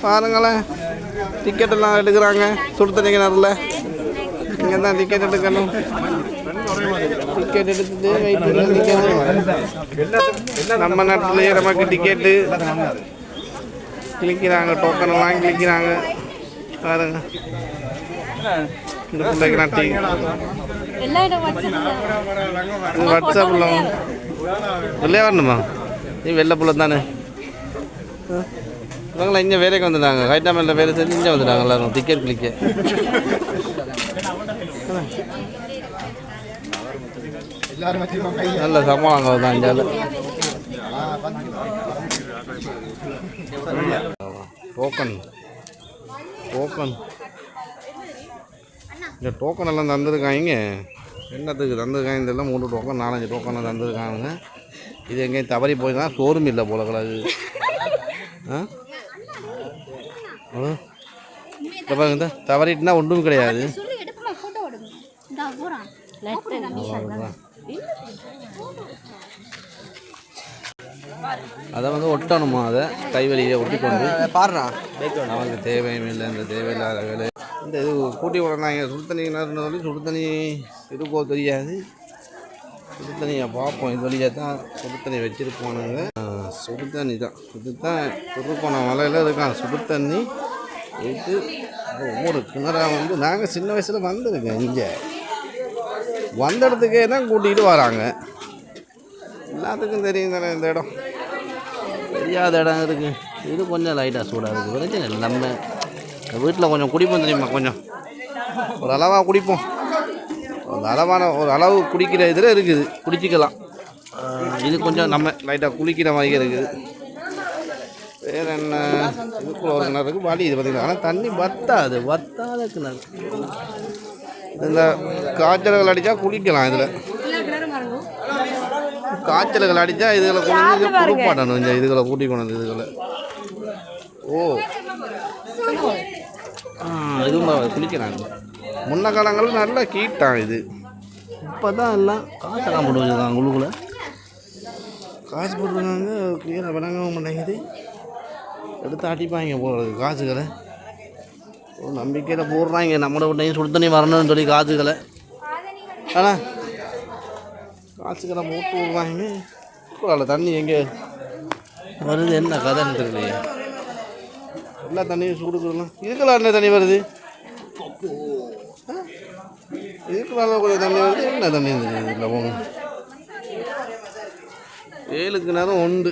பாருங்களேன், டிக்கெட்டெல்லாம் எடுக்கிறாங்க. சுடு தண்ணி கிணறுல இங்கே தான் டிக்கெட் எடுக்கணும். டிக்கெட் எடுத்துட்டு வெயிட் பண்ணி நிற்கணும். நம்ம நாட்டிலேயே நமக்கு டிக்கெட்டு கிளிக்கிறாங்க, டோக்கன் எல்லாம் கிளிக்கிறாங்க. பாருங்க, இந்த பிள்ளைக்கு நாட்டி வாட்ஸ்அப்பில் வெள்ளையா வரணுமா? நீ வெள்ளை புள்ள தானே. இவங்களாம் இங்கே வேலைக்கு வந்துட்டாங்க. ஹைட்டாமேலில் வேலை செஞ்சு இங்கே வந்துட்டாங்க எல்லோரும் டிக்கெட் கிளிக்க. நல்ல சம்பளம் தான் இந்தியாவில். டோக்கன் டோக்கன் இந்த டோக்கன் எல்லாம் தந்துருக்காங்க. என்னத்துக்கு தந்துருக்காங்க இதெல்லாம்? 3 டோக்கன் 4-5 டோக்கன் தந்துருக்காங்க. இது எங்கேயும் தவறி போய் தான் ஷோரூம் இல்லை போல கிடக்கு. பாருங்க, தவறிட்டுனா ஒன்றும் கிடையாது. அதை வந்து ஒட்டணுமா? அதை கைவெளியை ஒட்டிக்கொண்டு பாடுறா. நமக்கு தேவையில்லை இந்த தேவையில்லாத வேலை. இந்த இது கூட்டி விடனாங்க. சுடு தண்ணி சொல்லி சுடு தண்ணி இருக்கோ தெரியாது. சுடு தண்ணியை பார்ப்போம். இது வழியாக தான் சுடு தண்ணி வச்சுருப்போனுங்க. சுடு தண்ணி தான் இது தான் திருப்போன மலையில் இருக்கான். சுடு தண்ணி இது ஒவ்வொரு கிணறாக வந்து நாங்கள் சின்ன வயசில் வந்துருக்கேன். இங்கே வந்த இடத்துக்கே தான் கூட்டிகிட்டு வராங்க. எல்லாத்துக்கும் தெரியும் தானே இந்த இடம். தெரியாத இடம் இருக்குது. இது கொஞ்சம் லைட்டாக சூடாக இருக்குது. பிரச்சனை இல்லை. நம்ம வீட்டில் கொஞ்சம் குடிப்போம் தெரியுமா? கொஞ்சம் ஒரு அளவாக குடிப்போம். ஒரு அளவு குடிக்கிற இதில் இருக்குது, குடிச்சிக்கலாம். இது கொஞ்சம் நம்ம லைட்டாக குளிக்கிற மாதிரி இருக்குது. வேறு என்ன? இதுக்குள்ள ஒரு கிணறு இருக்குது. வலி இது பார்த்திங்கன்னா. ஆனால் தண்ணி வத்தாத கிணறு. இந்த காய்ச்சல்கள் அடித்தா குளிக்கலாம். இதில் காய்ச்சல்கள் அடித்தா இதில் கொண்டு குளிப்பாட்டணும். இந்த இதுகளை கூட்டி கொண்டு இதுகளை. ஓ, இதுவும் குளிக்கிறாங்க. முன்ன காலங்களில் நல்லா கீட்டான் இது. இப்போ தான் எல்லாம் காசெல்லாம் போட்டு வச்சுருக்காங்க. உள்ளுக்குள்ளே காசு போட்டுருக்காங்க. கிளியராக விளங்கவும் மாட்டேங்குது. எடுத்து அடிப்பாங்க போடுறது காசுகளை. ஒரு நம்பிக்கையில் போடுறாங்க. நம்மளை விட்டையும் சுடு தண்ணி வரணும்னு சொல்லி காசுகளை. ஆனால் காசுகளை போட்டு விடுறாங்க. அதில் தண்ணி எங்கே வருது? என்ன கதைன்னு தெரியலையே. எல்லா தண்ணியும் சூடுக்கலாம். இதுக்கெல்லாம் என்ன தண்ணி வருது? இதுக்குள்ள கொஞ்சம் தண்ணி வருது. என்ன தண்ணி தெரியுது? இல்லை போங்க. 7 கிணறும் உண்டு.